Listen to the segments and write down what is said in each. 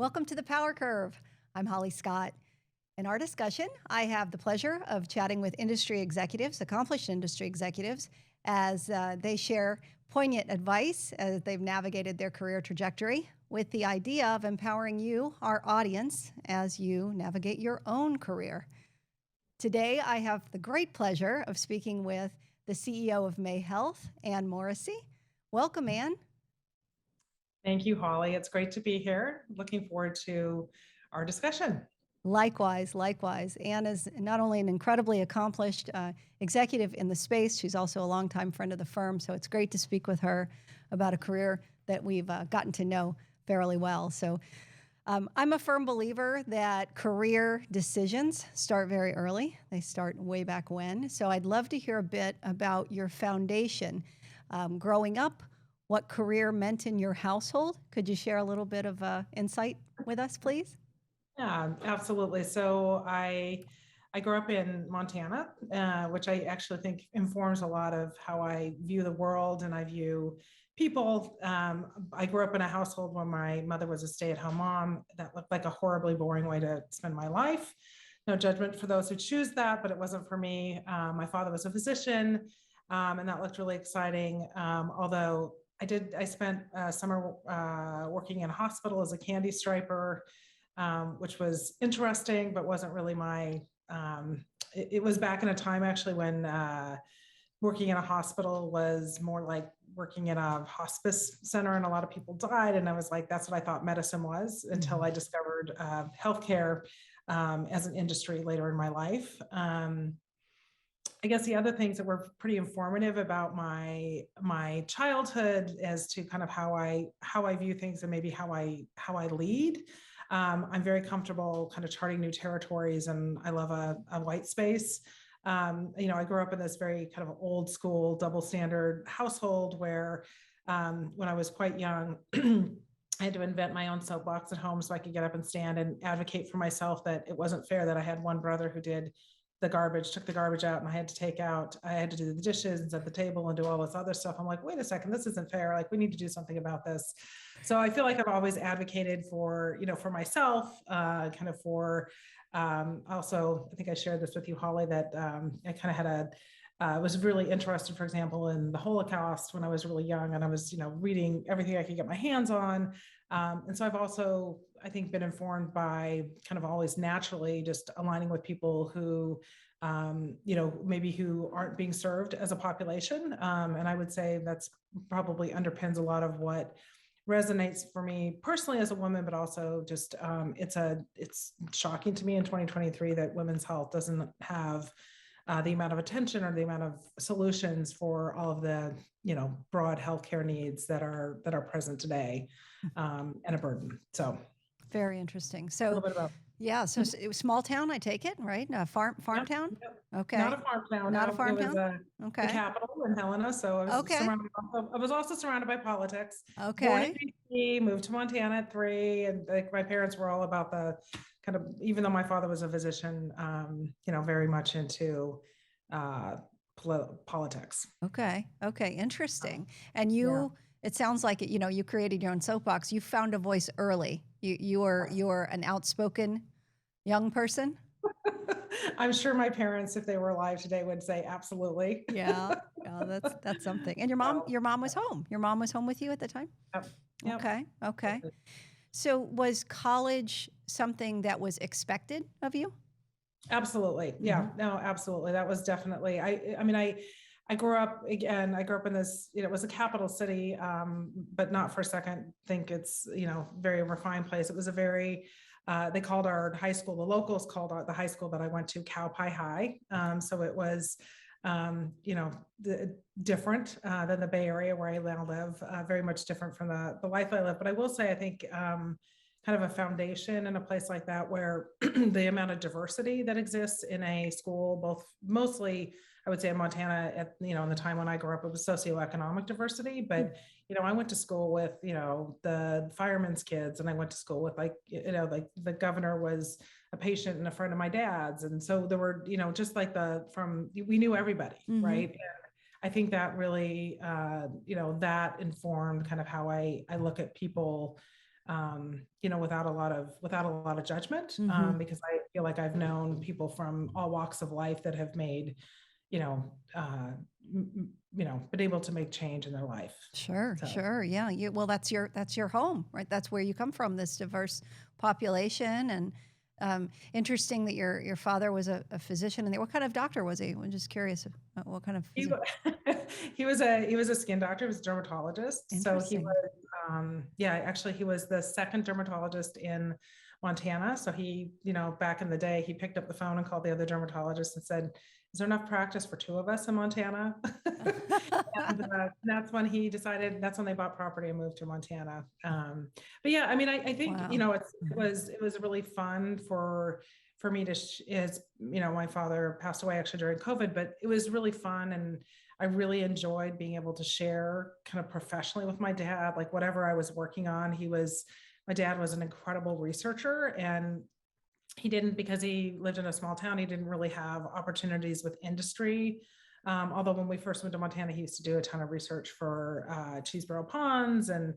Welcome to the Power Curve. I'm Holly Scott. In our discussion, I have the pleasure of chatting with industry executives, accomplished industry executives, as they share poignant advice as they've navigated their career trajectory with the idea of empowering you, our audience, as you navigate your own career. Today, I have the great pleasure of speaking with the CEO of May Health, Ann Morrissey. Welcome, Ann. Thank you, Holly. It's great to be here. Looking forward to our discussion. Likewise. Ann is not only an incredibly accomplished executive in the space, she's also a longtime friend of the firm. So it's great to speak with her about a career that we've gotten to know fairly well. So I'm a firm believer that career decisions start very early. They start way back when. So I'd love to hear a bit about your foundation. Growing up, what career meant in your household. Could you share a little bit of insight with us, please? Yeah, absolutely. So I grew up in Montana, which I actually think informs a lot of how I view the world and I view people. I grew up in a household where my mother was a stay-at-home mom. That looked like a horribly boring way to spend my life. No judgment for those who choose that, but it wasn't for me. My father was a physician, and that looked really exciting. Although I spent summer working in a hospital as a candy striper, which was interesting, but wasn't really my, it was back in a time actually when working in a hospital was more like working in a hospice center and a lot of people died. And I was like, that's what I thought medicine was until I discovered healthcare as an industry later in my life. I guess the other things that were pretty informative about my childhood as to kind of how I view things and maybe how I lead. I'm very comfortable kind of charting new territories, and I love a white space. I grew up in this very kind of old school double standard household where when I was quite young, I had to invent my own soapbox at home so I could get up and stand and advocate for myself that it wasn't fair that I had one brother who did the garbage, took the garbage out, and I had to do the dishes at the table and do all this other stuff. I'm like, wait a second, this isn't fair. Like, we need to do something about this. So I feel like I've always advocated for myself, kind of for, also, I think I shared this with you, Holly, that I kind of had was really interested, for example, in the Holocaust when I was really young, and I was, reading everything I could get my hands on. And so I've also, I think, been informed by kind of always naturally just aligning with people who, maybe who aren't being served as a population. And I would say that's probably underpins a lot of what resonates for me personally as a woman, but also just it's shocking to me in 2023 that women's health doesn't have the amount of attention or the amount of solutions for all of the broad healthcare needs that are present today, and a burden. So very interesting. a So little bit about so it was small town, I take it, right? Farm town. Yep. Okay. Not a farm town. Not a No. farm It was town. the Okay. capital in Helena. So I was Okay. I was also surrounded by politics. Okay. Born in DC, moved to Montana at 3, and like my parents were all about the kind of, even though my father was a physician, very much into politics. Okay. Interesting. And you, it sounds like you created your own soapbox. You found a voice early. You were an outspoken young person. I'm sure my parents, if they were alive today, would say absolutely. Yeah, that's something. And your mom was home. Your mom was home with you at the time? Yep. Okay. So was college something that was expected of you? Absolutely. Yeah, no, absolutely. That was definitely, I grew up in this, it was a capital city, but not for a second think it's, very very place. It was a very, they called our high school, the locals called the high school that I went to Cow Pie High. So it was, different than the Bay Area where I now live, very much different from the life I live. But I will say, I think, kind of a foundation in a place like that where the amount of diversity that exists in a school, both mostly, I would say in Montana at, in the time when I grew up, it was socioeconomic diversity, but, I went to school with, the firemen's kids, and I went to school with like the governor was a patient and a friend of my dad's. And so there were, just like we knew everybody. Right. And I think that really, that informed kind of how I look at people, without a lot of judgment, Mm-hmm. because I feel like I've known people from all walks of life that have made, been able to make change in their life. Sure, So sure. Yeah. Well, that's your home, right? That's where you come from, this diverse population. And interesting that your father was a physician. And what kind of doctor was he? I'm just curious. What kind of he, physician? he was a skin doctor, he was a dermatologist. So he Interesting. was, yeah, actually he was the second dermatologist in Montana. So he, back in the day, he picked up the phone and called the other dermatologist and said, is there enough practice for two of us in Montana? And that's when he decided, that's when they bought property and moved to Montana. But yeah, I mean, I think, Wow. it was really fun for me to, my father passed away actually during COVID, but it was really fun. And I really enjoyed being able to share kind of professionally with my dad, like whatever I was working on. My dad was an incredible researcher, and he didn't, because he lived in a small town, he didn't really have opportunities with industry. Although when we first moved to Montana, he used to do a ton of research for Cheeseboro Ponds, and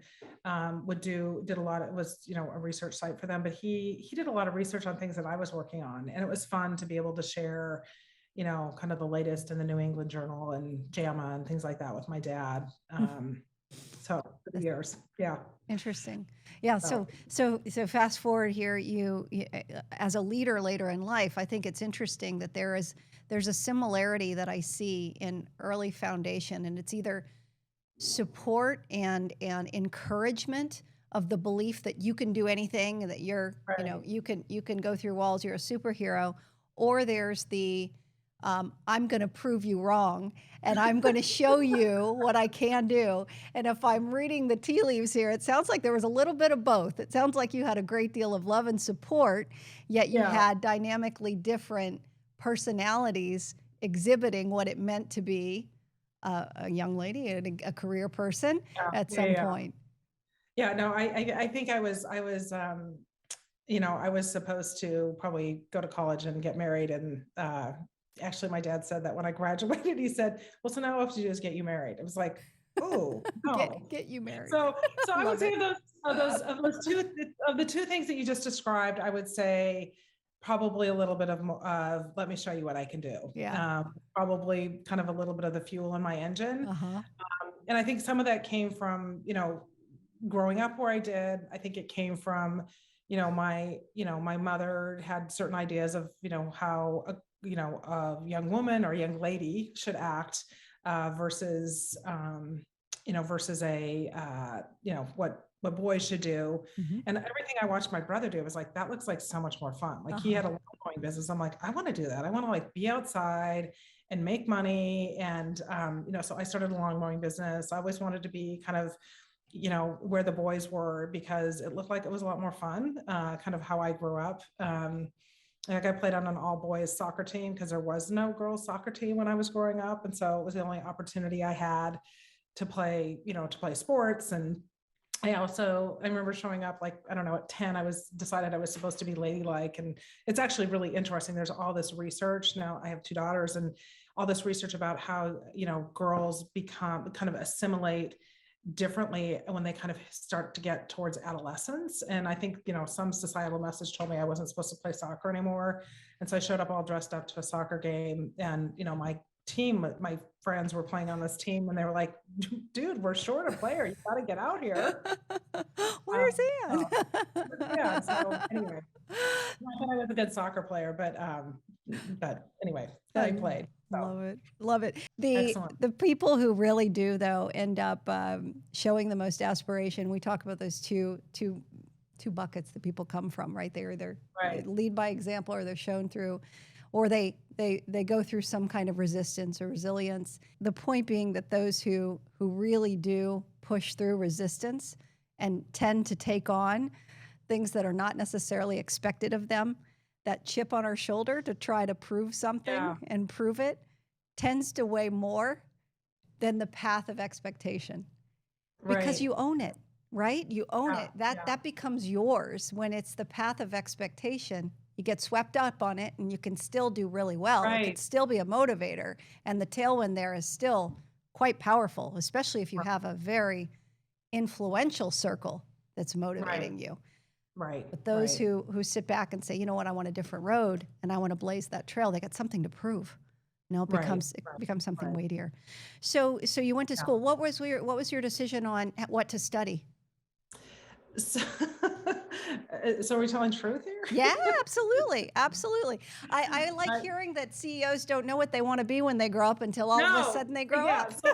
did a lot of, was, a research site for them, but he did a lot of research on things that I was working on. And it was fun to be able to share, kind of the latest in the New England Journal and JAMA and things like that with my dad. So for the years, yeah. Interesting. Yeah. So fast forward here, as a leader later in life, I think it's interesting that there's a similarity that I see in early foundation, and it's either support and encouragement of the belief that you can do anything, that Right. you can go through walls, you're a superhero, or there's the I'm going to prove you wrong, and I'm going to show you what I can do. And if I'm reading the tea leaves here, it sounds like there was a little bit of both. It sounds like you had a great deal of love and support, yet you Yeah. had dynamically different personalities exhibiting what it meant to be a young lady and a career person Yeah. at Yeah. some Yeah. point. Yeah, no, I think I was, I was supposed to probably go to college and get married. And actually my dad said that when I graduated, he said, well, so now all I have to do is get you married. It was like, oh, no. Get you married. So I would Love say it. of the two things that you just described, I would say probably a little bit of let me show you what I can do. Yeah. Probably kind of a little bit of the fuel in my engine. Uh-huh. And I think some of that came from, growing up where I did. I think it came from, my mother had certain ideas of, how a young woman or a young lady should act, versus, versus what boys should do. Mm-hmm. And everything I watched my brother do was like, that looks like so much more fun. Like he Uh-huh. had a lawn business. I'm like, I want to do that. I want to like be outside and make money. And, so I started a lawn mowing business. I always wanted to be kind of, where the boys were, because it looked like it was a lot more fun, kind of how I grew up. Like I played on an all boys soccer team because there was no girls soccer team when I was growing up. And so it was the only opportunity I had to play, to play sports. And I remember showing up, like, I don't know, at 10, decided I was supposed to be ladylike. And it's actually really interesting. There's all this research. Now I have two daughters, and all this research about how, girls become kind of assimilate differently when they kind of start to get towards adolescence. And I think, some societal message told me I wasn't supposed to play soccer anymore. And so I showed up all dressed up to a soccer game, and, my friends were playing on this team, and they were like, dude, we're short a player. You got to get out here. Where's Ann? Yeah. So anyway, not that I was a good soccer player, but anyway, I played. So. Love it. Love it. Excellent. The people who really do, though, end up showing the most aspiration. We talk about those two buckets that people come from, right? They either Right. lead by example, or they're shown through, or they go through some kind of resistance or resilience. The point being that those who really do push through resistance and tend to take on things that are not necessarily expected of them, that chip on our shoulder to try to prove something and prove it, tends to weigh more than the path of expectation, because you own it, right? You own it. That becomes yours. When it's the path of expectation, you get swept up on it, and you can still do really well. It could still be a motivator, and the tailwind there is still quite powerful, especially if you have a very influential circle that's Right. motivating you. Right. But those Right. who sit back and say, you know what, I want a different road and I want to blaze that trail, they got something to prove. You know, Right. it Right. becomes something Right. weightier. So you went to Yeah. school. What was your decision on what to study? So, so are we telling truth here? Yeah, absolutely, absolutely. I like I, hearing that CEOs don't know what they want to be when they grow up until all of a no. sudden they grow Yeah. up. So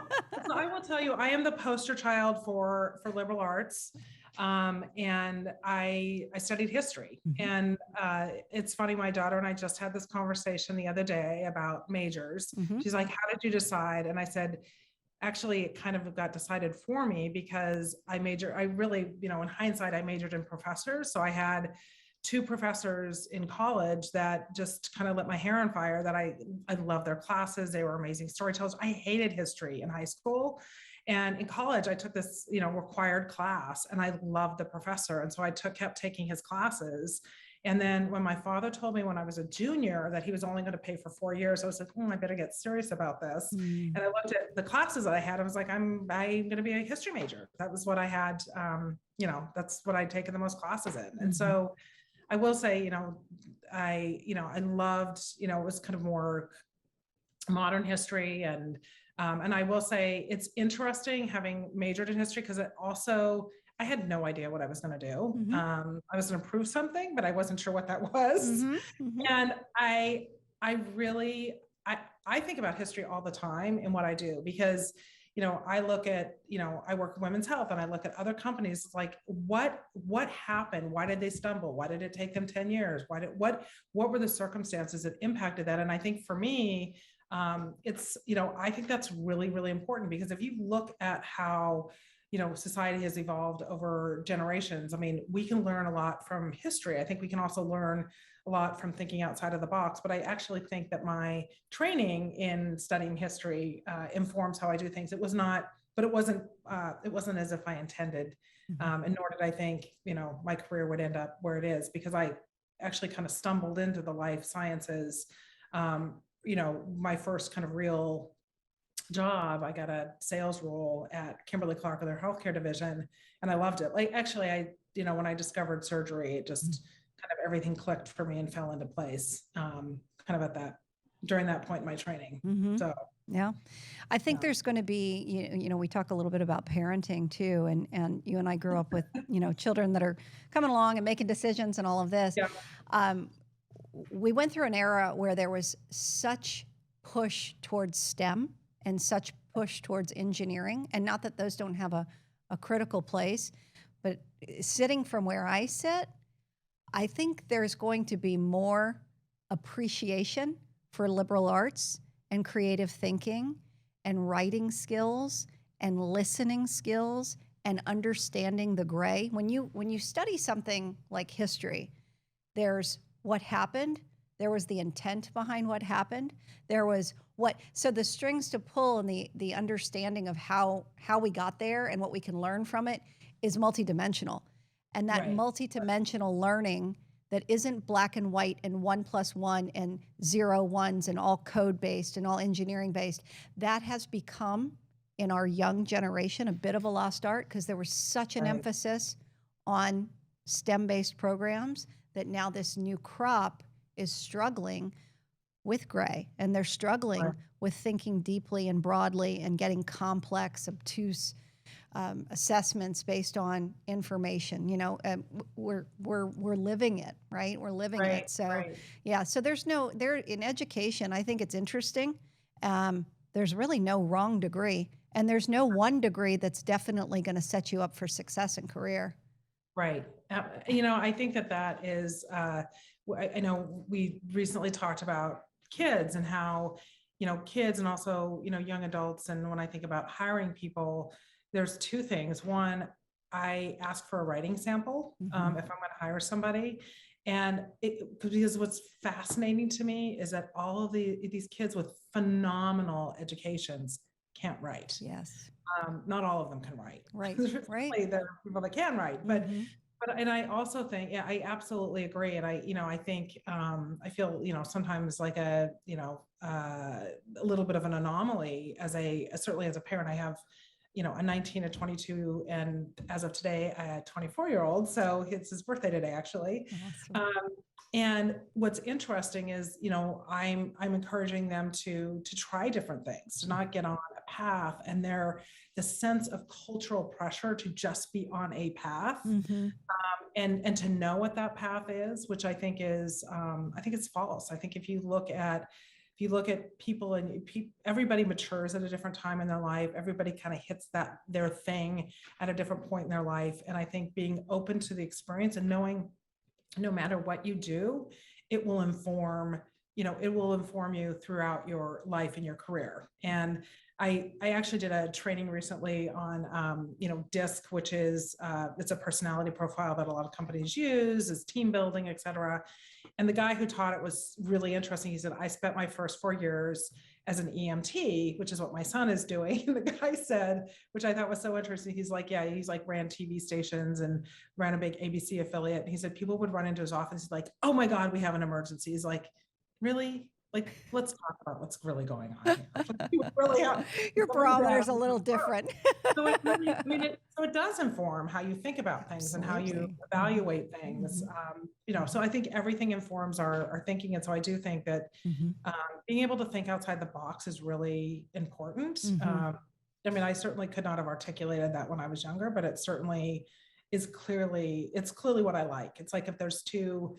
I will tell you, I am the poster child for liberal arts. And I studied history. Mhm, And it's funny, my daughter and I just had this conversation the other day about majors. mhm, She's like, how did you decide? And I said, actually, it kind of got decided for me because I really, in hindsight, I majored in professors. So I had two professors in college that just kind of lit my hair on fire, that I loved their classes. They were amazing storytellers. I hated history in high school. And in college, I took this, required class, and I loved the professor. And so I kept taking his classes. And then when my father told me when I was a junior that he was only going to pay for 4 years, I was like, I better get serious about this. mm, And I looked at the classes that I had. I was like, I'm going to be a history major. That was what I had. That's what I'd taken the most classes in. And mhm, so I will say, I loved, it was kind of more modern history. And I will say it's interesting having majored in history, because it also, I had no idea what I was going to do. mhm, I was going to prove something, but I wasn't sure what that was. mhm, mhm, And I really, I think about history all the time in what I do, because, I look at, I work in women's health, and I look at other companies, like what happened? Why did they stumble? Why did it take them 10 years? What were the circumstances that impacted that? And I think for me, it's, I think that's really, really important, because if you look at how, society has evolved over generations, I mean, we can learn a lot from history. I think we can also learn a lot from thinking outside of the box. But I actually think that my training in studying history informs how I do things. It was not, but it wasn't as if I intended. mhm. And nor did I think, my career would end up where it is, because I actually kind of stumbled into the life sciences. My first kind of real job, I got a sales role at Kimberly Clark of their healthcare division, and I loved it. Like, actually, when I discovered surgery, it just kind of everything clicked for me and fell into place, kind of during that point in my training. Mhm. So, Yeah. I think yeah. there's going to be, we talk a little bit about parenting too. And you and I grew up with, children that are coming along and making decisions and all of this. Yeah. Um, we went through an era where there was such push towards STEM and such push towards engineering. And not that those don't have a critical place, but sitting from where I sit, I think there's going to be more appreciation for liberal arts and creative thinking and writing skills and listening skills and understanding the gray. When you study something like history, there's what happened, there was the intent behind what happened, there was so the strings to pull and the understanding of how we got there and what we can learn from it is multidimensional. And that Right. multidimensional learning that isn't black and white and 1+1 and 0 ones and all code based and all engineering based, that has become in our young generation a bit of a lost art, because there was such an Right. emphasis on STEM based programs that now this new crop is struggling with gray, and they're struggling Right. with thinking deeply and broadly and getting complex, obtuse assessments based on information. We're living it, right? We're living Right. it. So Right. yeah. So there in education. I think it's interesting. There's really no wrong degree, and there's no one degree that's definitely going to set you up for success in career. Right. I think that is, I know we recently talked about kids and how, kids and also, young adults. And when I think about hiring people, there's two things. One, I ask for a writing sample if I'm going to hire somebody. And because what's fascinating to me is that all of these kids with phenomenal educations can't write. Yes. Not all of them can write. Right. There are people that can write, but Mhm. and I also think, yeah, I absolutely agree. And I think, I feel, sometimes like a little bit of an anomaly certainly as a parent. I have a 19, a 22, and as of today, a 24-year-old. So it's his birthday today, actually. Awesome. And what's interesting is, I'm encouraging them to try different things, to not get on a path, and the sense of cultural pressure to just be on a path, and to know what that path is, which I think is, I think it's false. I think if you look at people, and everybody matures at a different time in their life, everybody kind of hits their thing at a different point in their life. And I think being open to the experience and knowing no matter what you do, it will inform you throughout your life and your career. And I actually did a training recently on, DISC, which is, it's a personality profile that a lot of companies use, is team building, et cetera. And the guy who taught it was really interesting. He said, I spent my first 4 years as an EMT, which is what my son is doing. And the guy said, which I thought was so interesting, he's like, yeah, he's like ran TV stations and ran a big ABC affiliate. And he said, people would run into his office, he's like, oh my God, we have an emergency. He's like, really? Like, let's talk about what's really going on here. Your barometer's a little different. So it does inform how you think about things. Absolutely. And how you evaluate things. So I think everything informs our thinking. And so I do think that being able to think outside the box is really important. I certainly could not have articulated that when I was younger, but it certainly is clearly what I like. It's like if there's too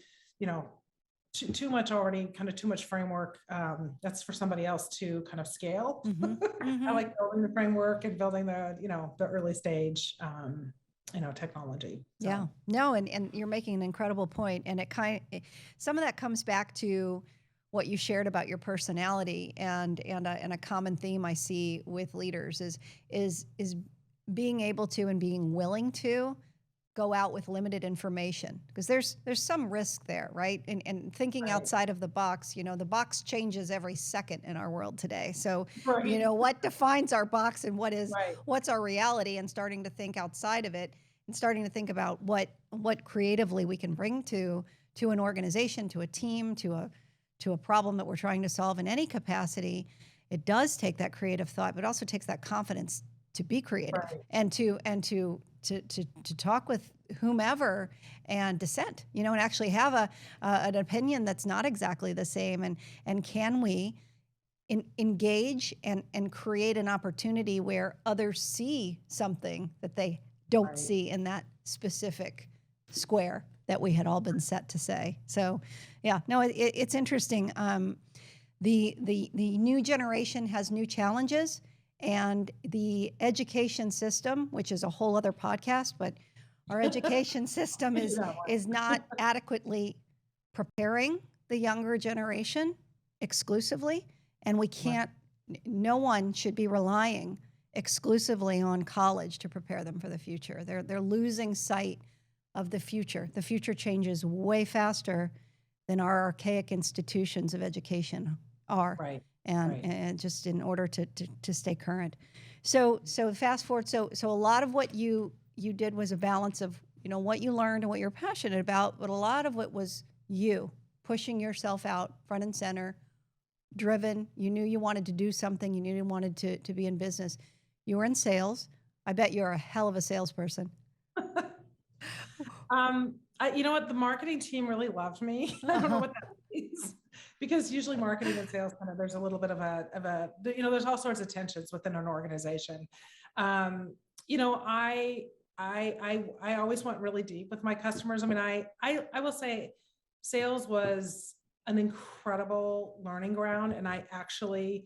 much already, kind of too much framework, that's for somebody else to kind of scale. I like building the framework and building the early stage, technology. So. Yeah, no, and you're making an incredible point. And some of that comes back to what you shared about your personality, and a common theme I see with leaders is being able to and being willing to go out with limited information, because there's some risk there, right? And thinking outside of the box, the box changes every second in our world today. So, what defines our box and what's our reality, and starting to think outside of it, and starting to think about what creatively we can bring to an organization, to a team, to a problem that we're trying to solve in any capacity. It does take that creative thought, but also takes that confidence to be creative, and to talk with whomever and dissent, and actually have an opinion that's not exactly the same. And can we engage and create an opportunity where others see something that they don't see in that specific square that we had all been set to say. So yeah, no, it's interesting. The new generation has new challenges. And the education system, which is a whole other podcast, but our education system is not adequately preparing the younger generation exclusively. And we can't, no one should be relying exclusively on college to prepare them for the future. They're losing sight of the future. The future changes way faster than our archaic institutions of education are. And just in order to stay current. So fast forward. So a lot of what you did was a balance of, what you learned and what you're passionate about, but a lot of it was you pushing yourself out front and center, driven. You knew you wanted to do something. You knew you wanted to be in business. You were in sales. I bet you're a hell of a salesperson. You know what? The marketing team really loved me. I don't know what that means. Because usually marketing and sales, there's a little bit of a there's all sorts of tensions within an organization. I always went really deep with my customers. I will say sales was an incredible learning ground. And I actually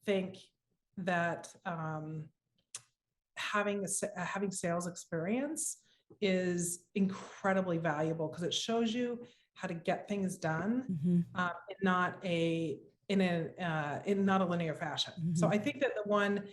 think that having sales experience is incredibly valuable, because it shows you how to get things done in not a linear fashion. So I think that the one,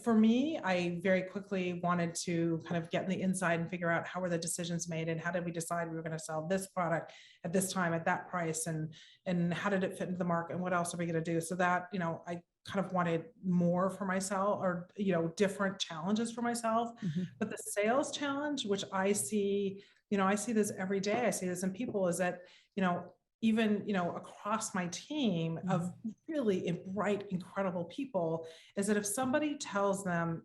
for me, I very quickly wanted to kind of get in the inside and figure out how were the decisions made, and how did we decide we were going to sell this product at this time at that price, and how did it fit into the market, and what else are we going to do? So that, I kind of wanted more for myself, or, different challenges for myself. But the sales challenge, which I see this every day, I see this in people, is that, even, across my team of really bright, incredible people, is that if somebody tells them,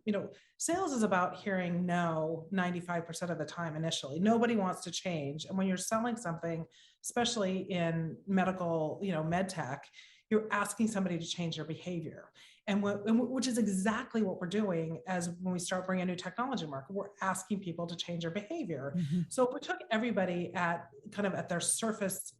sales is about hearing no 95% of the time initially. Nobody wants to change. And when you're selling something, especially in medical, med tech, you're asking somebody to change their behavior. And which is exactly what we're doing as when we start bringing new technology to market, we're asking people to change their behavior. So if we took everybody at their surface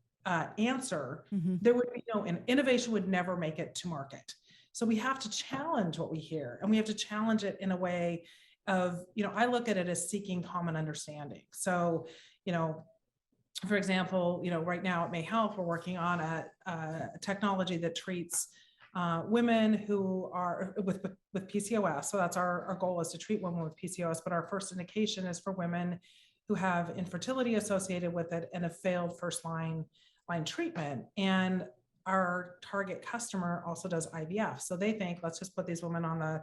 answer, there would be and innovation would never make it to market. So we have to challenge what we hear, and we have to challenge it in a way of, I look at it as seeking common understanding. So, for example, right now at May Health, we're working on a technology that treats women who are with PCOS. So that's our goal, is to treat women with PCOS, but our first indication is for women who have infertility associated with it and a failed first line treatment. And our target customer also does IVF. So they think, let's just put these women on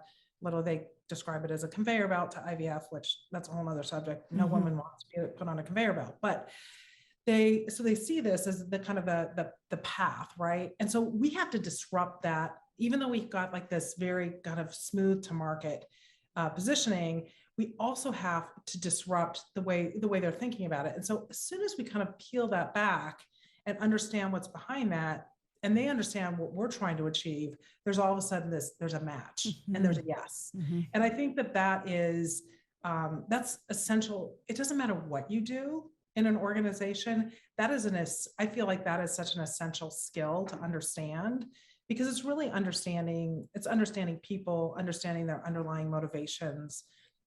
they describe it as a conveyor belt to IVF, which that's a whole other subject. No woman wants to be put on a conveyor belt, but they see this as the path, right? And so we have to disrupt that, even though we've got like this very kind of smooth to market positioning, we also have to disrupt the way they're thinking about it. And so as soon as we kind of peel that back and understand what's behind that, and they understand what we're trying to achieve, there's all of a sudden there's a match and there's a yes. And I think that is, that's essential. It doesn't matter what you do in an organization. I feel like that is such an essential skill to understand, because it's really understanding people, understanding their underlying motivations,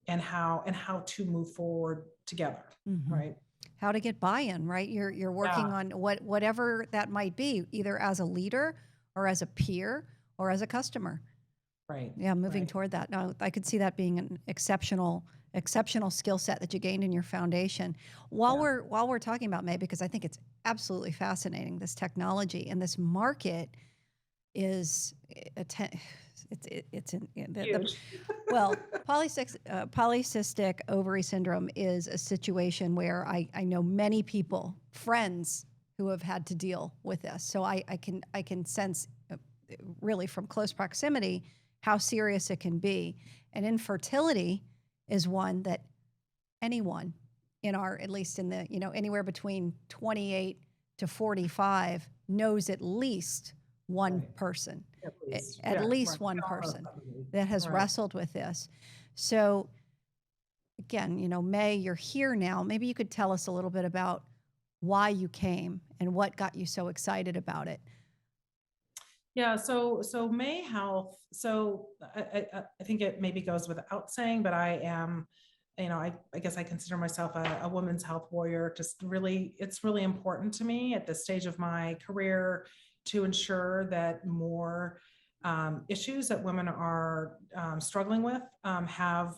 and how to move forward together, right? How to get buy-in, right? You're working on whatever that might be, either as a leader or as a peer or as a customer. Right. Yeah, moving toward that. Now, I could see that being an exceptional skill set that you gained in your foundation. While we're talking about May, because I think it's absolutely fascinating, this technology and this market is Huge. Well, polycystic ovary syndrome is a situation where I know many people, friends, who have had to deal with this. So I can sense really from close proximity how serious it can be. And infertility is one that anyone at least in the, anywhere between 28 to 45 knows at least one person, at least one person that has wrestled with this. So again, May, you're here now. Maybe you could tell us a little bit about why you came and what got you so excited about it. Yeah, so May Health, so I think it maybe goes without saying, but I am, I guess I consider myself a women's health warrior. Just really, it's really important to me at this stage of my career to ensure that more issues that women are struggling with have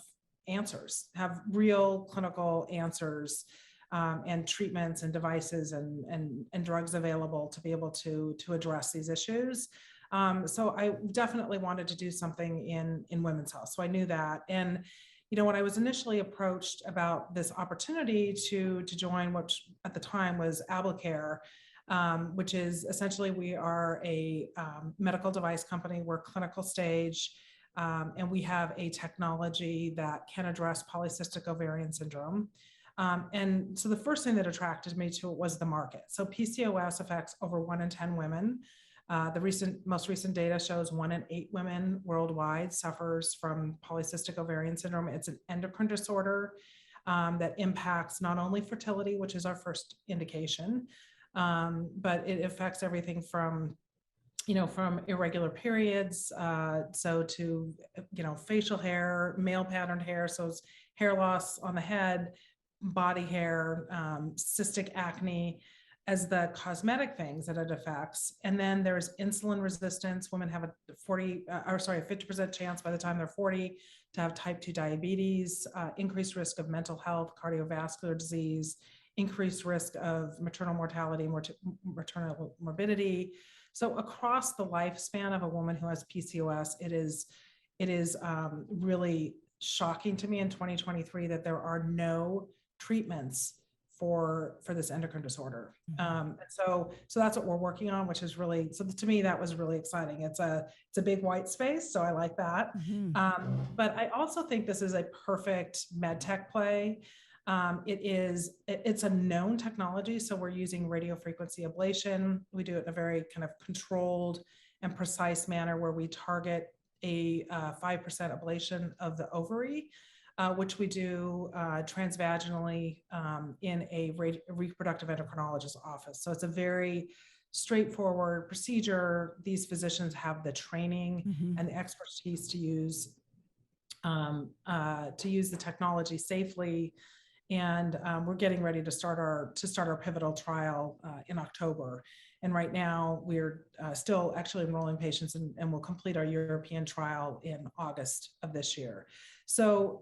answers, have real clinical answers, and treatments and devices and drugs available to be able to address these issues. So I definitely wanted to do something in women's health. So I knew that. And, when I was initially approached about this opportunity to join, which at the time was AbleCare, which is essentially, we are a medical device company. We're clinical stage, and we have a technology that can address polycystic ovarian syndrome. And so the first thing that attracted me to it was the market. So PCOS affects over 1 in 10 women. The most recent data shows 1 in 8 women worldwide suffers from polycystic ovarian syndrome. It's an endocrine disorder that impacts not only fertility, which is our first indication, but it affects everything from irregular periods, so to, facial hair, male patterned hair, so it's hair loss on the head, body hair, cystic acne, as the cosmetic things that it affects. And then there's insulin resistance. Women have a 50% chance by the time they're 40 to have type 2 diabetes, increased risk of mental health, cardiovascular disease, increased risk of maternal mortality, maternal morbidity. So across the lifespan of a woman who has PCOS, it is really shocking to me in 2023 that there are no treatments for this endocrine disorder. So that's what we're working on, which is really, so to me, that was really exciting. It's a big white space. So I like that. But I also think this is a perfect med tech play. It's a known technology. So we're using radiofrequency ablation. We do it in a very kind of controlled and precise manner where we target a 5% ablation of the ovary, which we do transvaginally in a reproductive endocrinologist's office. So it's a very straightforward procedure. These physicians have the training and the expertise to use the technology safely. And we're getting ready to start our pivotal trial in October. And right now we're still actually enrolling patients, and we'll complete our European trial in August of this year. So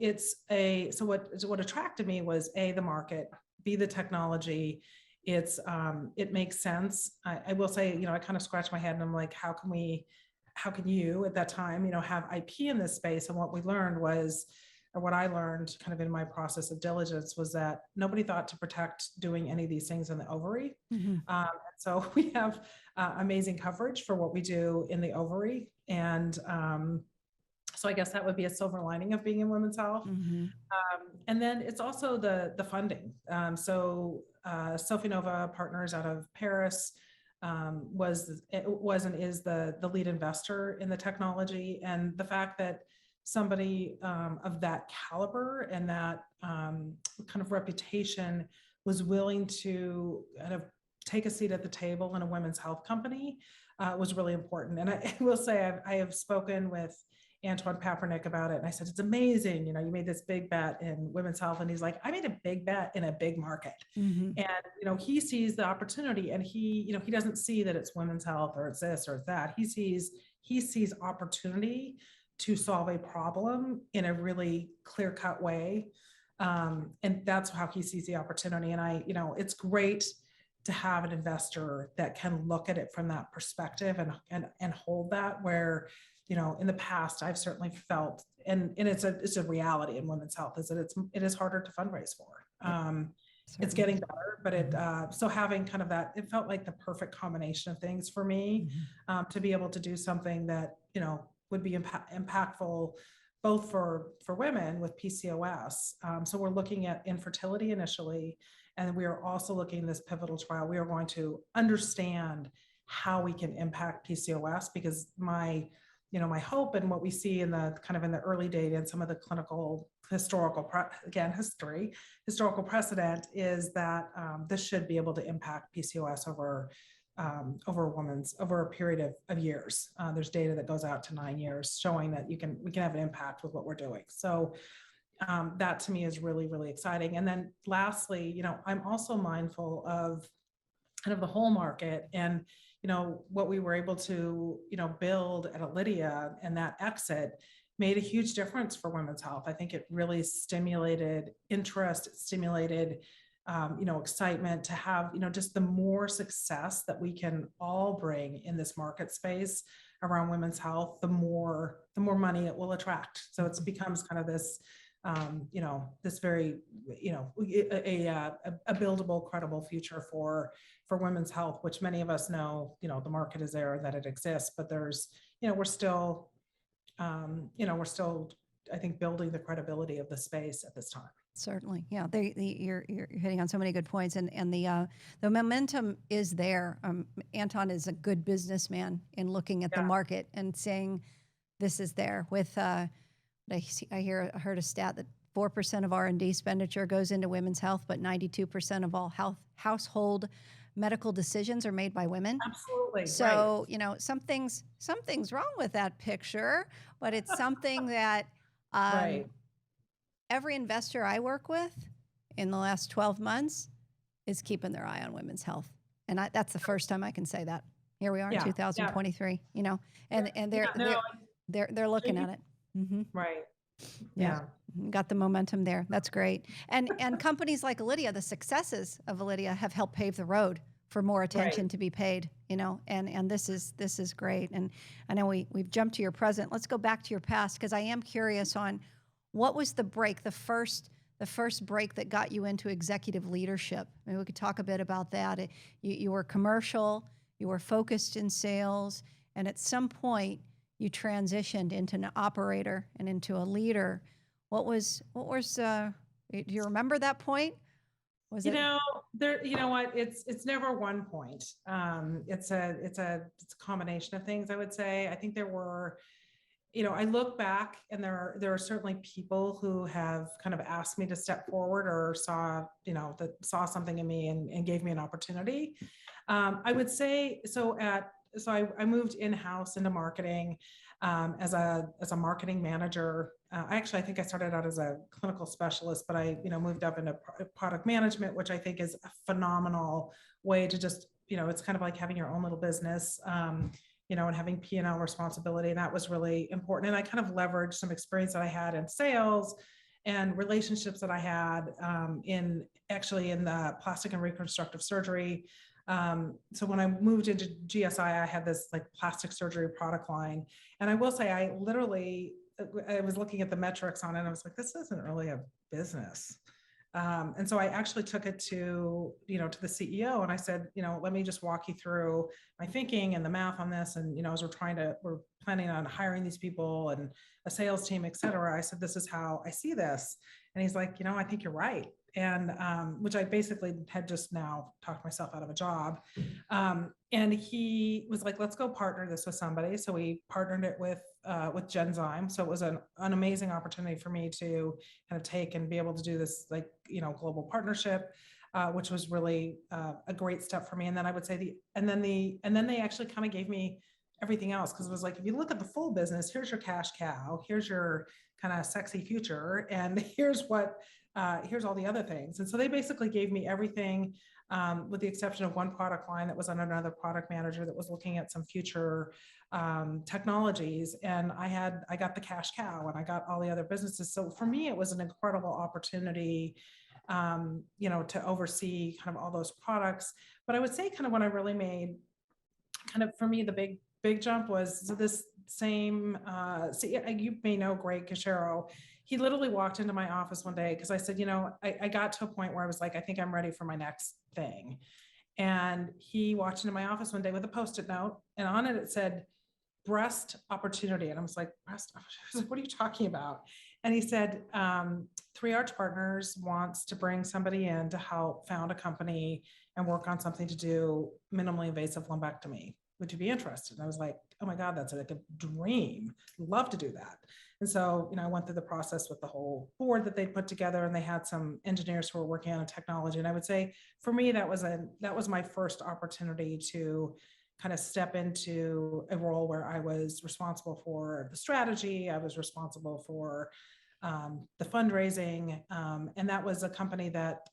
what attracted me was A, the market, B, the technology. It makes sense. I will say, I kind of scratched my head and I'm like, how can you at that time, have IP in this space? And what we learned was, or what I learned kind of in my process of diligence, was that nobody thought to protect doing any of these things in the ovary. So we have amazing coverage for what we do in the ovary. And so I guess that would be a silver lining of being in women's health. And then it's also the funding. So Sophie Nova Partners out of Paris was and is the lead investor in the technology. And the fact that somebody of that caliber and that kind of reputation was willing to kind of take a seat at the table in a women's health company was really important. And I will say I have spoken with Antoine Papernick about it. And I said, it's amazing. You made this big bet in women's health. And he's like, I made a big bet in a big market. And, he sees the opportunity, and he doesn't see that it's women's health or it's this or that. He sees opportunity to solve a problem in a really clear-cut way. And that's how he sees the opportunity. And it's great to have an investor that can look at it from that perspective and hold that, where, in the past, I've certainly felt, and it's a reality in women's health, is that it is harder to fundraise for. It's getting better, but so having kind of that, it felt like the perfect combination of things for me, to be able to do something that, would be impactful both for women with PCOS. So we're looking at infertility initially, and we are also looking at this pivotal trial. We are going to understand how we can impact PCOS, because my hope and what we see in the early data and some of the clinical historical precedent is that this should be able to impact PCOS over a period of years. There's data that goes out to 9 years showing that we can have an impact with what we're doing. So that to me is really, really exciting. And then lastly, I'm also mindful of kind of the whole market, and what we were able to build at Alydia, and that exit made a huge difference for women's health. I think it really stimulated interest, it stimulated excitement to have, just the more success that we can all bring in this market space around women's health, the more money it will attract. So it becomes kind of this, this very, a buildable, credible future for women's health, which many of us know, the market is there, that it exists, but there's, we're still, I think, building the credibility of the space at this time. Certainly, yeah. You're hitting on so many good points, and the momentum is there. Anton is a good businessman in looking at the market and saying, "This is there." With I heard a stat that 4% of R&D expenditure goes into women's health, but 92% of all household medical decisions are made by women. Absolutely. So something's wrong with that picture, but it's something that. Right. Every investor I work with in the last 12 months is keeping their eye on women's health. And that's the first time I can say that. Here we are in 2023, and they're looking at it. Right. Yeah. Got the momentum there. That's great. And companies like Alydia, the successes of Alydia have helped pave the road for more attention to be paid, and this is great. And I know we've jumped to your present. Let's go back to your past, because I am curious on what was the break, the first the first break that got you into executive leadership? Maybe we could talk a bit about that. You were commercial, you were focused in sales, and at some point you transitioned into an operator and into a leader. Do you remember that point? Was You it? know, you know what, it's never one point. It's a combination of things, I would say. I think there were, I look back and there are certainly people who have kind of asked me to step forward or saw something in me and gave me an opportunity. I would say, I moved in-house into marketing as a marketing manager. I think I started out as a clinical specialist, but I moved up into product management, which I think is a phenomenal way to just, it's kind of like having your own little business. And having P&L responsibility. And that was really important. And I kind of leveraged some experience that I had in sales and relationships that I had in the plastic and reconstructive surgery. So when I moved into GSI, I had this like plastic surgery product line. And I will say, I was looking at the metrics on it and I was like, this isn't really a business. And so I actually took it to the CEO and I said, let me just walk you through my thinking and the math on this. And, as we're planning on hiring these people and a sales team, et cetera. I said, this is how I see this. And he's like, I think you're right. And which I basically had just now talked myself out of a job. And he was like, let's go partner this with somebody. So we partnered it with Genzyme. So it was an amazing opportunity for me to kind of take and be able to do this global partnership, which was really a great step for me. And then I would say and then they actually kind of gave me everything else. Cause it was like, if you look at the full business, here's your cash cow, here's your kind of sexy future. And here's all the other things. And so they basically gave me everything, with the exception of one product line that was under another product manager that was looking at some future technologies. And I got the cash cow and I got all the other businesses. So for me, it was an incredible opportunity, to oversee kind of all those products. But I would say kind of when I really made kind of, for me, the big jump was this same, you may know Greg Cachero. He literally walked into my office one day because I said, I got to a point where I was like, I think I'm ready for my next thing. And he walked into my office one day with a Post-it note, and on it said, breast opportunity. And I was like, breast opportunity? What are you talking about? And he said, 3 Arch Partners wants to bring somebody in to help found a company and work on something to do minimally invasive lumpectomy. Would you be interested? And I was like, oh my God, that's like a dream. Love to do that. And so, I went through the process with the whole board that they put together, and they had some engineers who were working on technology. And I would say for me, that was my first opportunity to kind of step into a role where I was responsible for the strategy. I was responsible for the fundraising. And that was a company that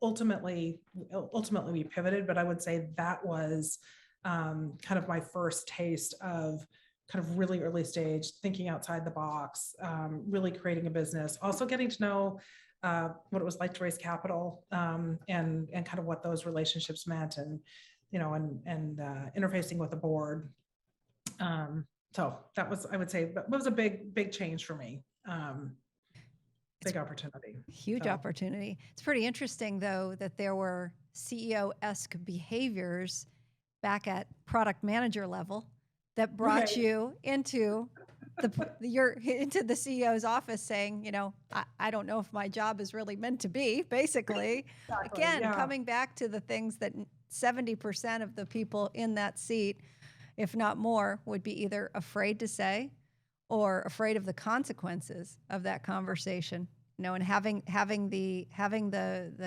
ultimately we pivoted, but I would say that was kind of my first taste of kind of really early stage thinking outside the box, really creating a business, also getting to know what it was like to raise capital, and kind of what those relationships meant, and interfacing with the board. So that was, I would say, that was a big change for me. Big opportunity. Huge opportunity. It's pretty interesting, though, that there were CEO-esque behaviors back at product manager level that brought you into into the CEO's office saying, I don't know if my job is really meant to be, basically. Exactly, again, coming back to the things that 70% of the people in that seat, if not more, would be either afraid to say or afraid of the consequences of that conversation. And having the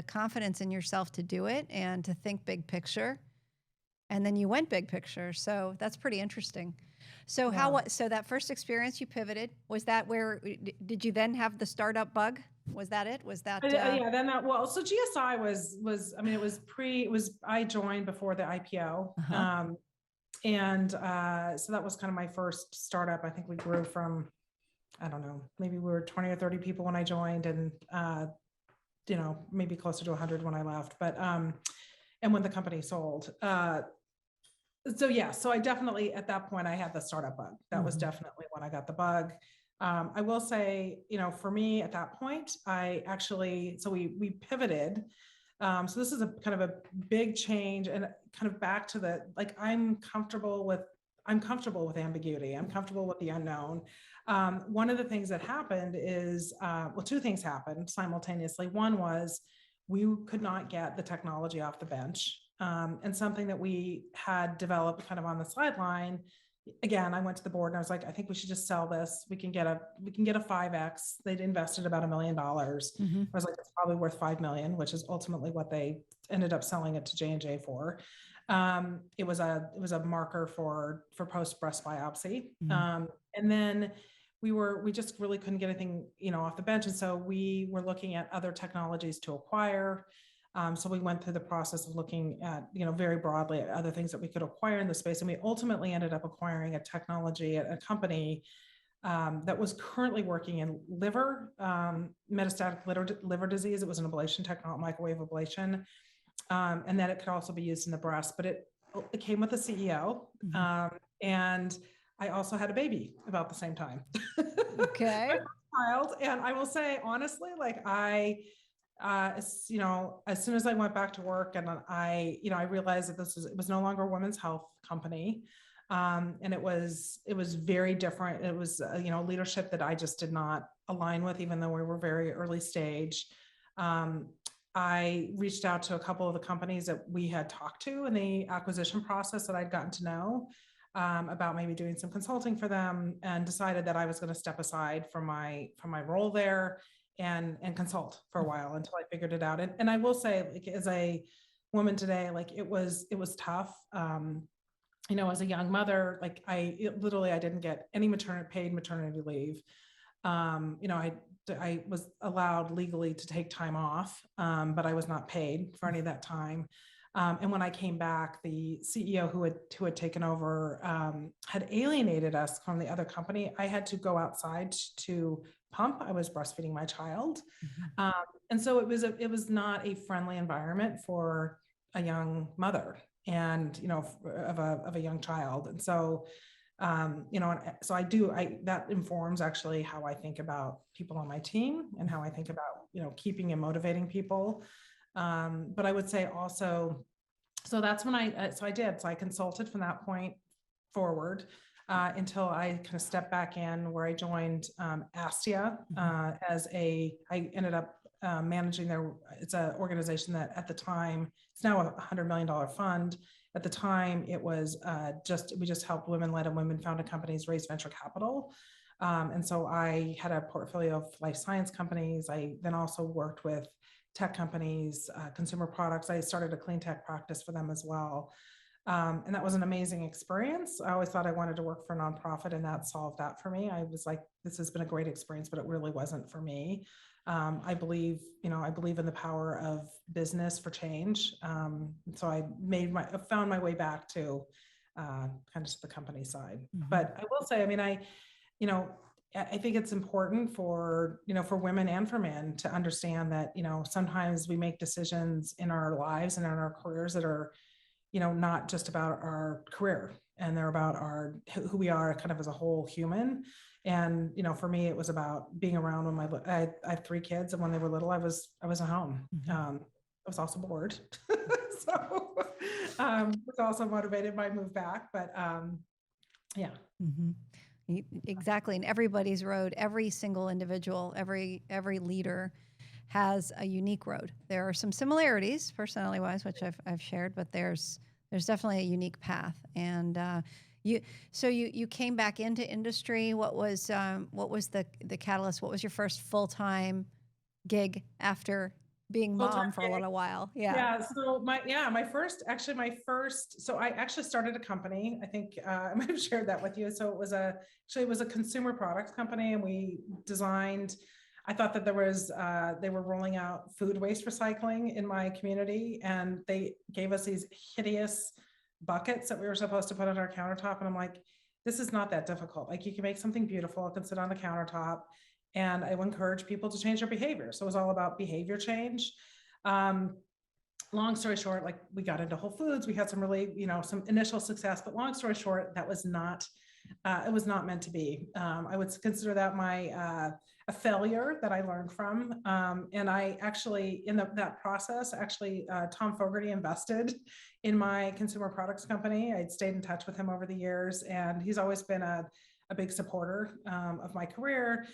confidence in yourself to do it and to think big picture. And then you went big picture. So that's pretty interesting. So so that first experience you pivoted, was that where, did you then have the startup bug? Was that it? Was that? Yeah, then so GSI I joined before the IPO. Uh-huh. So that was kind of my first startup. I think we grew from, I don't know, maybe we were 20 or 30 people when I joined, and, maybe closer to 100 when I left, but, and when the company sold. So I definitely, at that point, I had the startup bug. That was definitely when I got the bug. I will say, for me at that point, so we pivoted. So this is a kind of a big change, and kind of back to like, I'm comfortable with ambiguity. I'm comfortable with the unknown. One of the things that happened is, well, two things happened simultaneously. One was we could not get the technology off the bench. And something that we had developed kind of on the sideline. Again, I went to the board and I was like, I think we should just sell this. We can get a 5x. They'd invested about $1 million. Mm-hmm. I was like, it's probably worth 5 million, which is ultimately what they ended up selling it to J&J for. It was a marker for post breast biopsy. Mm-hmm. And then we just really couldn't get anything, off the bench. And so we were looking at other technologies to acquire. So we went through the process of looking at, very broadly at other things that we could acquire in the space. And we ultimately ended up acquiring a technology at a company that was currently working in metastatic liver disease. It was an ablation technology, microwave ablation, and that it could also be used in the breast. But it came with a CEO, and I also had a baby about the same time. Okay. My first child, and I will say honestly, like as soon as I went back to work, and I realized that it was no longer a women's health company. And it was very different. It was, leadership that I just did not align with, even though we were very early stage. I reached out to a couple of the companies that we had talked to in the acquisition process that I'd gotten to know, about maybe doing some consulting for them, and decided that I was going to step aside from my role there and consult for a while until I figured it out. And I will say, like, as a woman today, like it was tough. As a young mother, like I didn't get any paid maternity leave. I was allowed legally to take time off, but I was not paid for any of that time. And when I came back, the CEO who had taken over had alienated us from the other company. I had to go outside to pump. I was breastfeeding my child, and so it was not a friendly environment for a young mother, and of a young child. And so so that informs actually how I think about people on my team and how I think about keeping and motivating people. But I would say also, so that's when I consulted from that point forward, until I kind of stepped back in, where I joined Astia I ended up managing it's an organization that at the time, it's now a $100 million fund. At the time, it was we just helped women-led and women-founded companies raise venture capital. And so I had a portfolio of life science companies. I then also worked with tech companies, consumer products. I started a clean tech practice for them as well. And that was an amazing experience. I always thought I wanted to work for a nonprofit, and that solved that for me. I was like, this has been a great experience, but it really wasn't for me. I believe in the power of business for change. So I found my way back to kind of to the company side. But I will say, I think it's important for women and for men to understand that, sometimes we make decisions in our lives and in our careers that are, not just about our career, and they're about who we are kind of as a whole human. And, for me, it was about being around when I have 3 kids, and when they were little, I was at home. I was also bored. So was also motivated by move back, but yeah. Exactly. And everybody's road, every single individual, every leader has a unique road. There are some similarities personality wise, which I've shared, but there's definitely a unique path. And you came back into industry. What was the catalyst? What was your first full-time gig after being mom for a little while? Yeah. So my first, so I actually started a company. I think I might have shared that with you. So it was a consumer products company, and we designed, I thought that they were rolling out food waste recycling in my community, and they gave us these hideous buckets that we were supposed to put on our countertop. And I'm like, this is not that difficult. Like, you can make something beautiful. It can sit on the countertop. And I will encourage people to change their behavior. So it was all about behavior change. Long story short, like, we got into Whole Foods. We had some really, some initial success, but long story short, that was not it was not meant to be. I would consider that a failure that I learned from. And I actually, in that process, Tom Fogarty invested in my consumer products company. I'd stayed in touch with him over the years, and he's always been a big supporter of my career.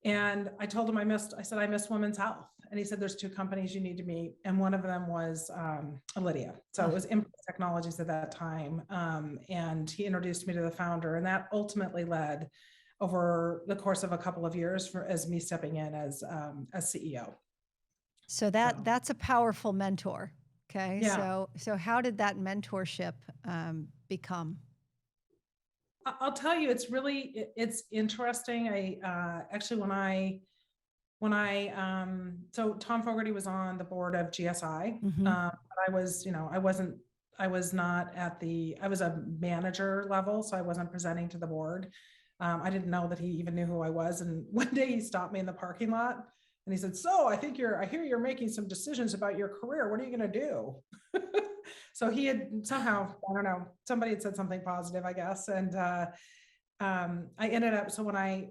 And I told him I said, I miss women's health. And he said, there's two companies you need to meet. And one of them was Lydia. So it was Impact Technologies at that time. And he introduced me to the founder. And that ultimately led over the course of a couple of years as me stepping in as CEO. So that's a powerful mentor. Okay. Yeah. So how did that mentorship become? I'll tell you, it's interesting. I actually, so Tom Fogarty was on the board of GSI. Mm-hmm. I was a manager level, so I wasn't presenting to the board. I didn't know that he even knew who I was. And one day he stopped me in the parking lot and he said, so I hear you're making some decisions about your career. What are you going to do? So he had somehow, I don't know, somebody had said something positive, I guess. And I ended up, so when I,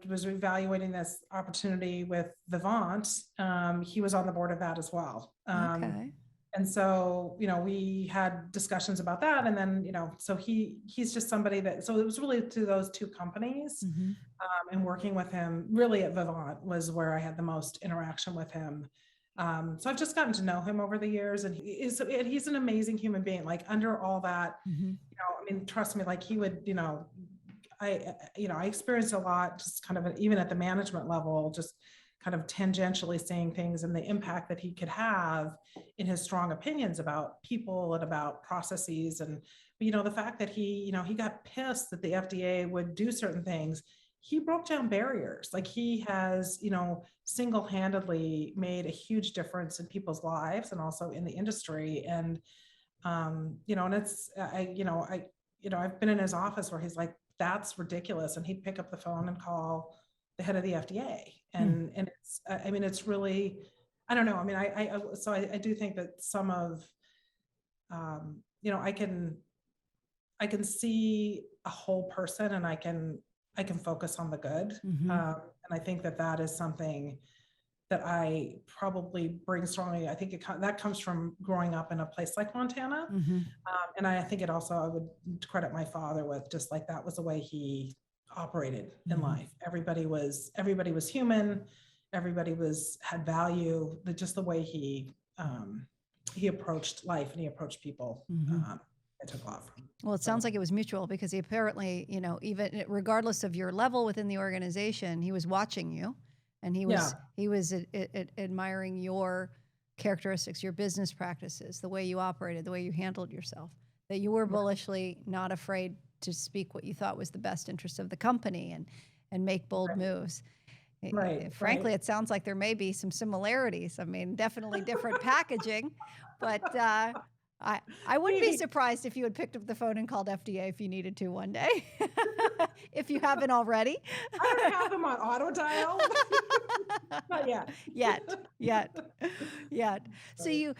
was evaluating this opportunity with Vivant, he was on the board of that as well. Okay. And so, we had discussions about that. And then, so he's just somebody so it was really through those two companies. Mm-hmm. And working with him really at Vivant was where I had the most interaction with him. So I've just gotten to know him over the years, and he's an amazing human being. Like under all that, mm-hmm. Trust me, like he would, I experienced a lot, just kind of even at the management level, just kind of tangentially saying things and the impact that he could have in his strong opinions about people and about processes. And, the fact that he got pissed that the FDA would do certain things. He broke down barriers. Like he has, single-handedly made a huge difference in people's lives and also in the industry. And, and it's, I've been in his office where he's like, that's ridiculous. And he'd pick up the phone and call the head of the FDA. And it's, it's really, I don't know. I do think that some of, I can see a whole person and I can focus on the good. Mm-hmm. And I think that is something that I probably bring strongly. I think that comes from growing up in a place like Montana. Mm-hmm. And I think it also, I would credit my father with just like, that was the way he operated in life. Everybody was human. Everybody had value. Just the way he approached life and he approached people. I took off. Well, it sounds like it was mutual because he apparently, even regardless of your level within the organization, he was watching you, and he was admiring your characteristics, your business practices, the way you operated, the way you handled yourself, that you were bullishly not afraid to speak what you thought was the best interest of the company and make bold moves. Right. Frankly, it sounds like there may be some similarities. Definitely different packaging, but I wouldn't be surprised if you had picked up the phone and called FDA if you needed to one day, if you haven't already. I don't have them on auto dial. Not yet.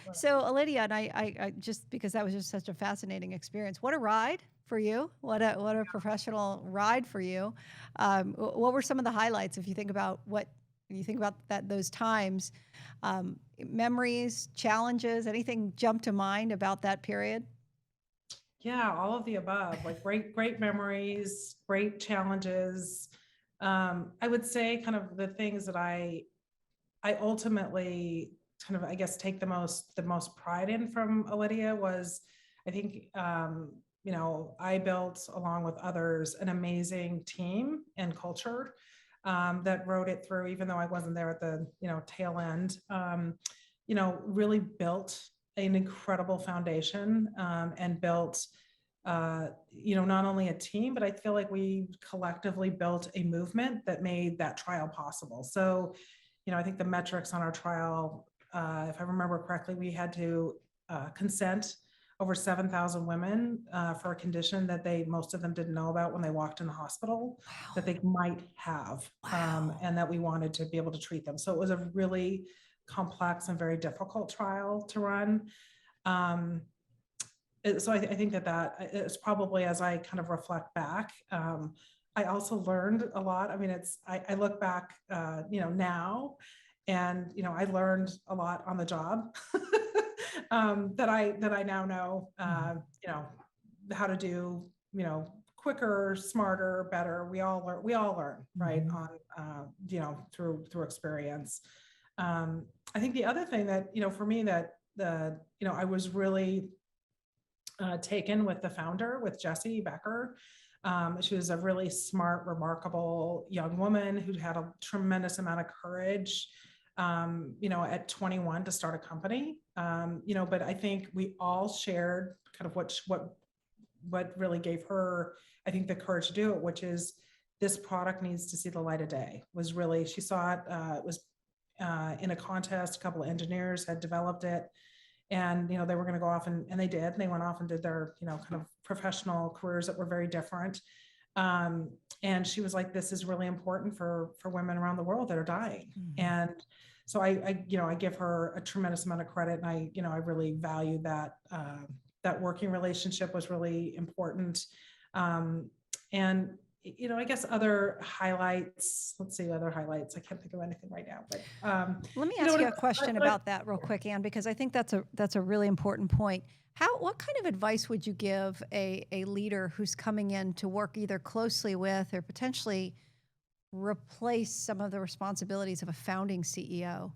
So Lydia, and I just, because that was just such a fascinating experience. What a ride for you. What a professional ride for you. What were some of the highlights if you think about those times, memories, challenges, anything jump to mind about that period? Yeah, all of the above, like great memories, great challenges. I would say kind of the things that I ultimately kind of, I guess, take the most pride in from Lydia was, I think, I built along with others an amazing team and culture that rode it through, even though I wasn't there at the, tail end, really built an incredible foundation and built, not only a team, but I feel like we collectively built a movement that made that trial possible. So, I think the metrics on our trial, if I remember correctly, we had to consent over 7,000 women for a condition that most of them didn't know about when they walked in the hospital. Wow. That they might have, and that we wanted to be able to treat them. So it was a really complex and very difficult trial to run. so I think that is probably, as I kind of reflect back, I also learned a lot. I mean, I look back, now, and, I learned a lot on the job that I now know, how to do, quicker, smarter, better. We all learn, right? On, through experience. I think the other thing that, for me that I was really taken with the founder, with Jessie Becker. She was a really smart, remarkable young woman who had a tremendous amount of courage, at 21 to start a company. But I think we all shared kind of what really gave her, I think, the courage to do it, which is this product needs to see the light of day. Was really, she saw it, it was in a contest, a couple of engineers had developed it. And, they were going to go off and they did, and they went off and did their, kind of professional careers that were very different. And she was like, this is really important for women around the world that are dying. And so I give her a tremendous amount of credit. And I really value that, that working relationship was really important. And, I guess other highlights, let's see, other highlights. I can't think of anything right now, but let me ask you a question about that real quick, Anne, because I think that's a really important point. What kind of advice would you give a leader who's coming in to work either closely with or potentially replace some of the responsibilities of a founding CEO?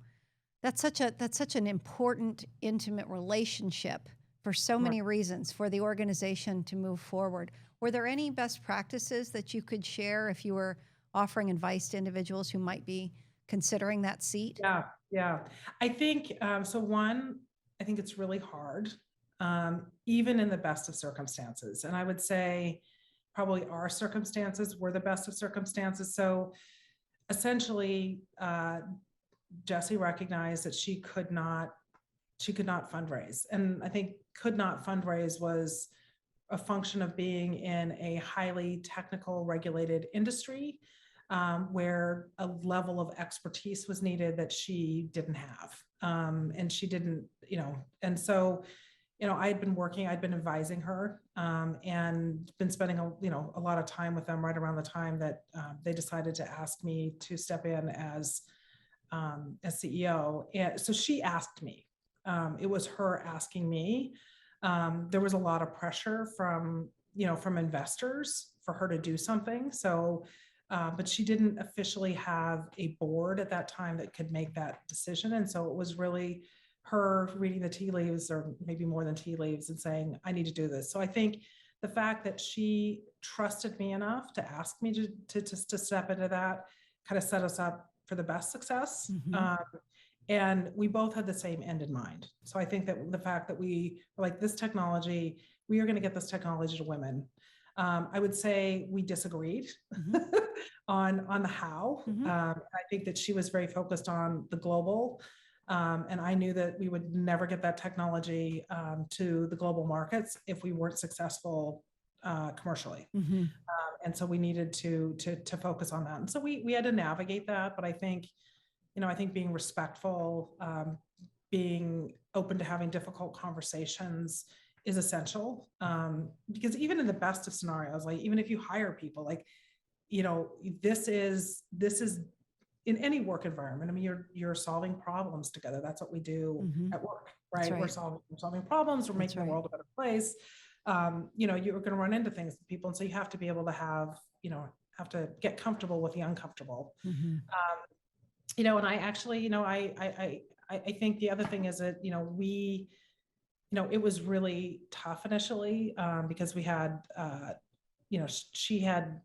That's such an important, intimate relationship for so many reasons for the organization to move forward. Were there any best practices that you could share if you were offering advice to individuals who might be considering that seat? Yeah. I think, so one, I think it's really hard, even in the best of circumstances. And I would say probably our circumstances were the best of circumstances. So essentially, Jessie recognized that she could not fundraise. And I think could not fundraise was a function of being in a highly technical regulated industry, where a level of expertise was needed that she didn't have. And she didn't, and so, I'd been advising her, and been spending a lot of time with them right around the time that they decided to ask me to step in as CEO. And so she asked me, it was her asking me. There was a lot of pressure from investors for her to do something. So, but she didn't officially have a board at that time that could make that decision. And so it was really her reading the tea leaves, or maybe more than tea leaves, and saying, I need to do this. So I think the fact that she trusted me enough to ask me to step into that kind of set us up for the best success. And we both had the same end in mind. So I think that the fact that we were like, this technology, we are going to get this technology to women. I would say we disagreed on the how. I think that she was very focused on the global. And I knew that we would never get that technology to the global markets if we weren't successful commercially. And so we needed to focus on that. And so we had to navigate that. But I think, I think being respectful, being open to having difficult conversations is essential. Because even in the best of scenarios, like even if you hire people, like, this is in any work environment. I mean, you're solving problems together. That's what we do at work, right? We're solving problems. We're making the world a better place. You're going to run into things with people. And so you have to be able to have to get comfortable with the uncomfortable. And I actually, I think the other thing is that, it was really tough initially, because we had, she had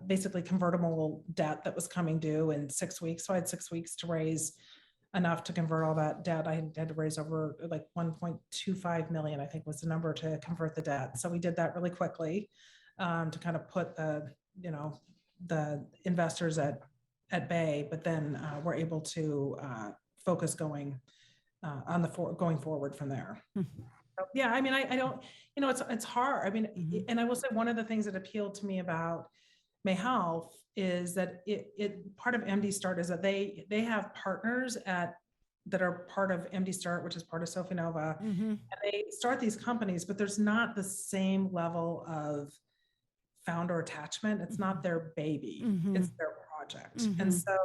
basically convertible debt that was coming due in 6 weeks. So I had 6 weeks to raise enough to convert all that debt. I had to raise over like 1.25 million, I think was the number, to convert the debt. So we did that really quickly, to kind of put the investors at bay, but then we're able to focus going forward from there. So, yeah, I mean, I don't, it's hard. I mean, and I will say one of the things that appealed to me about May Health is that it part of MD Start is that they have partners at that are part of MD Start, which is part of Sophie Nova, Mm-hmm. and they start these companies, but there's not the same level of founder attachment. It's not their baby, Mm-hmm. it's their project. Mm-hmm. And so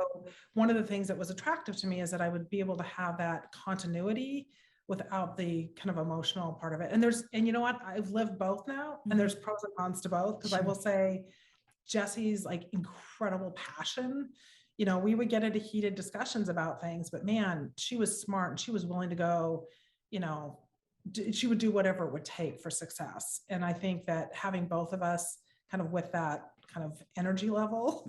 one of the things that was attractive to me is that I would be able to have that continuity without the kind of emotional part of it. And you know what? I've lived both now, and there's pros and cons to both, because I will say Jesse's like incredible passion. You know, we would get into heated discussions about things, but man, she was smart and she was willing to go, you know, she would do whatever it would take for success. And I think that having both of us kind of with that kind of energy level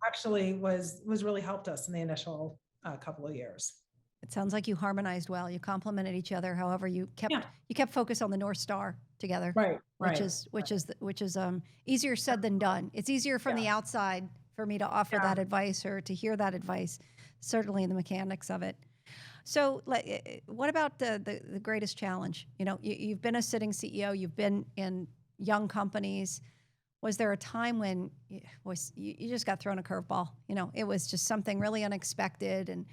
actually was really helped us in the initial couple of years. It sounds like you harmonized well. You complemented each other. However, you kept focus on the North Star together, which is easier said than done. It's easier from the outside for me to offer that advice or to hear that advice, certainly in the mechanics of it. So, what about the greatest challenge? You know, you've been a sitting CEO. You've been in young companies. Was there a time when you just got thrown a curveball? You know, it was just something really unexpected and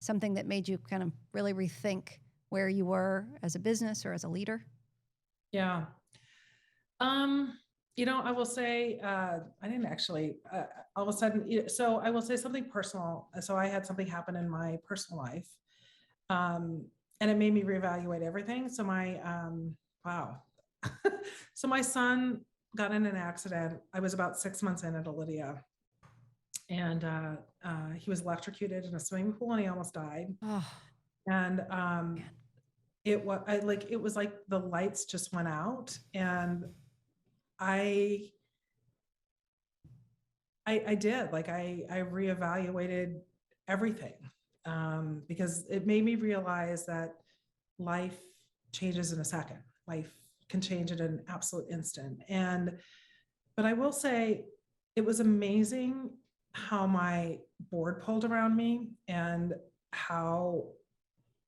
something that made you kind of really rethink where you were as a business or as a leader? Yeah. You know, I will say, I didn't actually, all of a sudden, so I will say something personal. So I had something happen in my personal life. And it made me reevaluate everything. So wow. So my son got in an accident. I was about 6 months in at Lydia. And he was electrocuted in a swimming pool and he almost died. Oh, and it was like the lights just went out, and I did like I reevaluated everything, because it made me realize that life changes in a second. Life can change in an absolute instant. But I will say it was amazing how my board pulled around me and how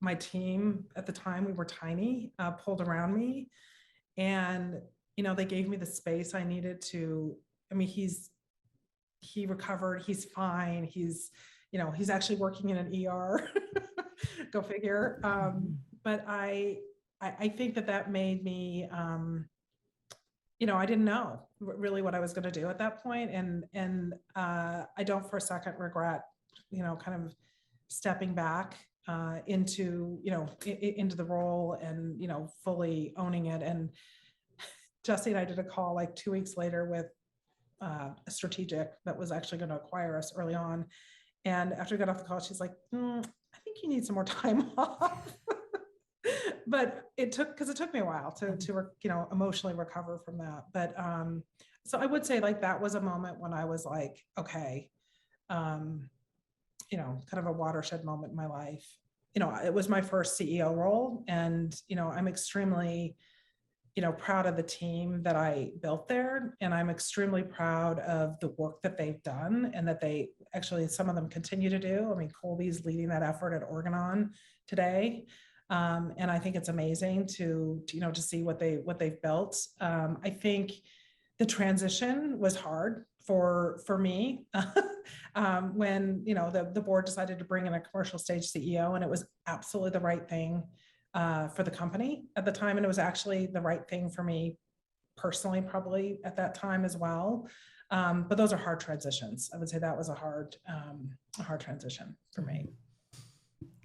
my team at the time, we were tiny, pulled around me. And, you know, they gave me the space I needed to, I mean, he recovered, he's fine. He's actually working in an ER, go figure. But I think that made me, you know, I didn't know really what I was going to do at that point. And I don't for a second regret, you know, kind of stepping back into, you know, into the role and, you know, fully owning it. And Jesse and I did a call like 2 weeks later with a strategic that was actually going to acquire us early on. And after we got off the call, she's like, I think you need some more time off. But it took me a while to you know, emotionally recover from that. But so I would say like that was a moment when I was like, okay, you know, kind of a watershed moment in my life. You know, it was my first CEO role, and you know, I'm extremely, you know, proud of the team that I built there, and I'm extremely proud of the work that they've done, and that they actually, some of them continue to do. I mean, Colby's leading that effort at Organon today. And I think it's amazing to you know, to see what they've built. I think the transition was hard for me when, you know, the board decided to bring in a commercial stage CEO, and it was absolutely the right thing for the company at the time, and it was actually the right thing for me personally, probably at that time as well. But those are hard transitions. I would say that was a hard transition for me.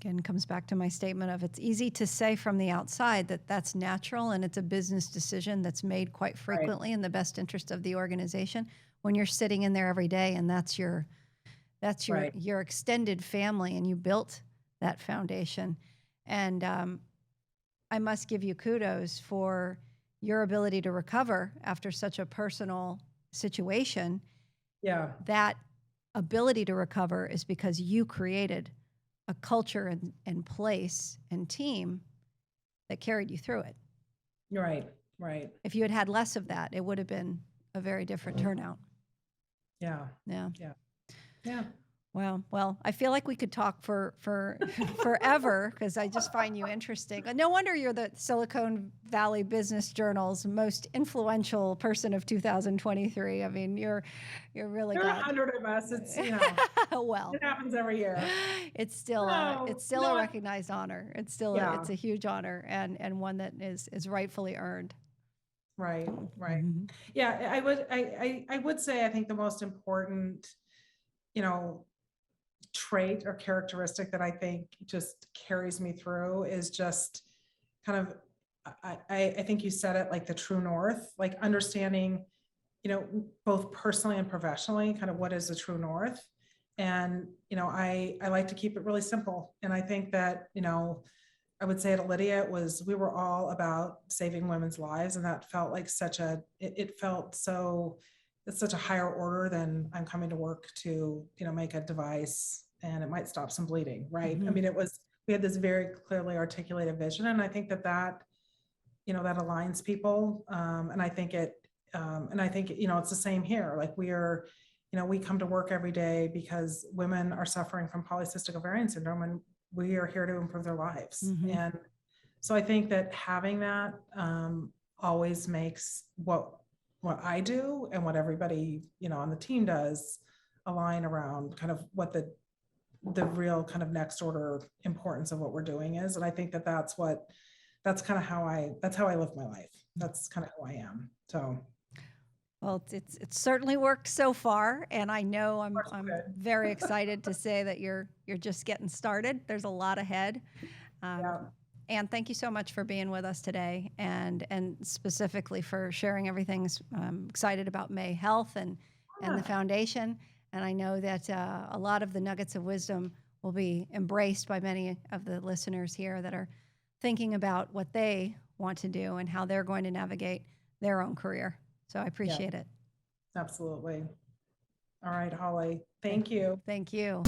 Again, comes back to my statement of it's easy to say from the outside that that's natural and it's a business decision that's made quite frequently in the best interest of the organization. When you're sitting in there every day and that's your extended family, and you built that foundation. And I must give you kudos for your ability to recover after such a personal situation. Yeah. That ability to recover is because you created a culture and place and team that carried you through it. Right. If you had had less of that, it would have been a very different turnout. Yeah. Wow. Well, I feel like we could talk for forever, because I just find you interesting. No wonder you're the Silicon Valley Business Journal's most influential person of 2023. I mean, you're really. There are 100 of us. It's, you know, Well, It happens every year. it's No, still a recognized honor. It's still yeah, it's a huge honor and one that is rightfully earned. right, right. Mhm. Yeah, I would say I think the most important, you know, trait or characteristic that I think just carries me through is just kind of I think you said it, like the true north, like understanding, both personally and professionally, kind of what is the true north. And, I like to keep it really simple. And I think that, I would say to Lydia, we were all about saving women's lives. And that felt like it felt so, it's such a higher order than I'm coming to work to, make a device and it might stop some bleeding. Right. I Mhm. mean, we had this very clearly articulated vision. And I think that aligns people. And I think, it's the same here. Like we come to work every day because women are suffering from polycystic ovarian syndrome and we are here to improve their lives. Mhm. And so I think that having that always makes what I do and what everybody, on the team does align around kind of what the real kind of next order importance of what we're doing is. And I think that that's kind of that's how I live my life. That's kind of who I am. So Well, it's certainly worked so far, and I know I'm good. very excited to say that you're just getting started. There's a lot ahead. Um, Yeah. and thank you so much for being with us today, and specifically for sharing everything. I'm excited about May Health and the Yeah. foundation, and I know that a lot of the nuggets of wisdom will be embraced by many of the listeners here that are thinking about what they want to do and how they're going to navigate their own career. So I Yeah, appreciate it. absolutely. All right, Holly. Okay. Thank you. Thank you.